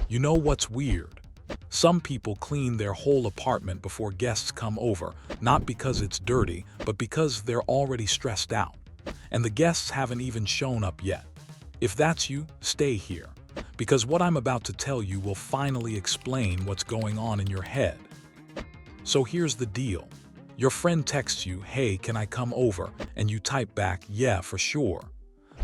You know what's weird? Some people clean their whole apartment before guests come over, not because it's dirty, but because they're already stressed out. And the guests haven't even shown up yet. If that's you, stay here, because what I'm about to tell you will finally explain what's going on in your head. So here's the deal. Your friend texts you, "Hey, can I come over?" And you type back, "Yeah, for sure."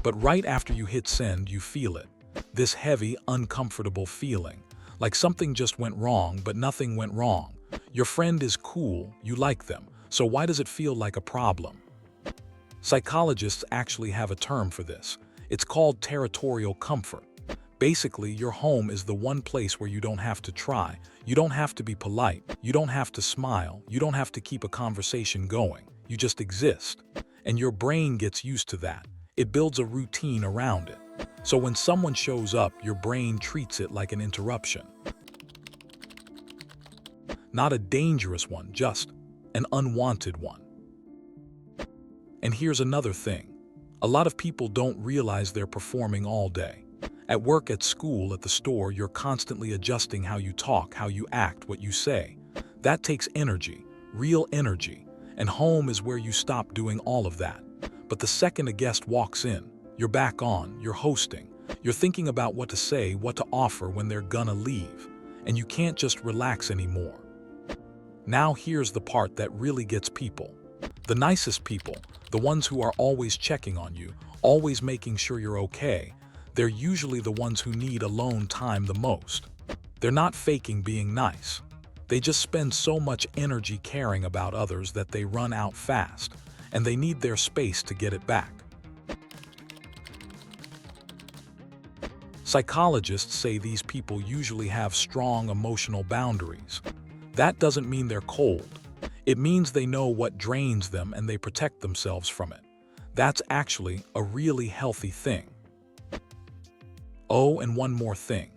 But right after you hit send, you feel it. This heavy, uncomfortable feeling. Like something just went wrong, but nothing went wrong. Your friend is cool, you like them, so why does it feel like a problem? Psychologists actually have a term for this. It's called territorial comfort. Basically, your home is the one place where you don't have to try, you don't have to be polite, you don't have to smile, you don't have to keep a conversation going, you just exist. And your brain gets used to that. It builds a routine around it. So when someone shows up, your brain treats it like an interruption. Not a dangerous one, just an unwanted one. And here's another thing. A lot of people don't realize they're performing all day. At work, at school, at the store, you're constantly adjusting how you talk, how you act, what you say. That takes energy, real energy. And home is where you stop doing all of that. But the second a guest walks in, you're back on, you're hosting. You're thinking about what to say, what to offer when they're gonna leave. And you can't just relax anymore. Now here's the part that really gets people. The nicest people, the ones who are always checking on you, always making sure you're okay, they're usually the ones who need alone time the most. They're not faking being nice. They just spend so much energy caring about others that they run out fast, and they need their space to get it back. Psychologists say these people usually have strong emotional boundaries. That doesn't mean they're cold. It means they know what drains them and they protect themselves from it. That's actually a really healthy thing. Oh, and one more thing.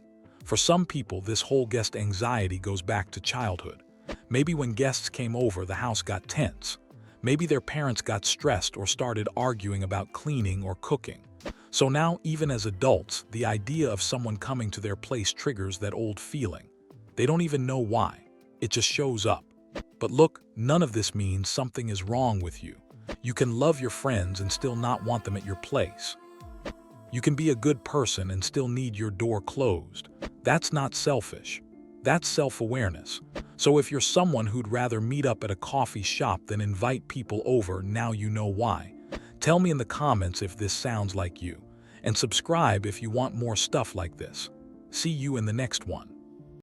For some people, this whole guest anxiety goes back to childhood. Maybe when guests came over, the house got tense. Maybe their parents got stressed or started arguing about cleaning or cooking. So now, even as adults, the idea of someone coming to their place triggers that old feeling. They don't even know why. It just shows up. But look, none of this means something is wrong with you. You can love your friends and still not want them at your place. You can be a good person and still need your door closed. That's not selfish. That's self-awareness. So if you're someone who'd rather meet up at a coffee shop than invite people over, now you know why. Tell me in the comments if this sounds like you. And subscribe if you want more stuff like this. See you in the next one.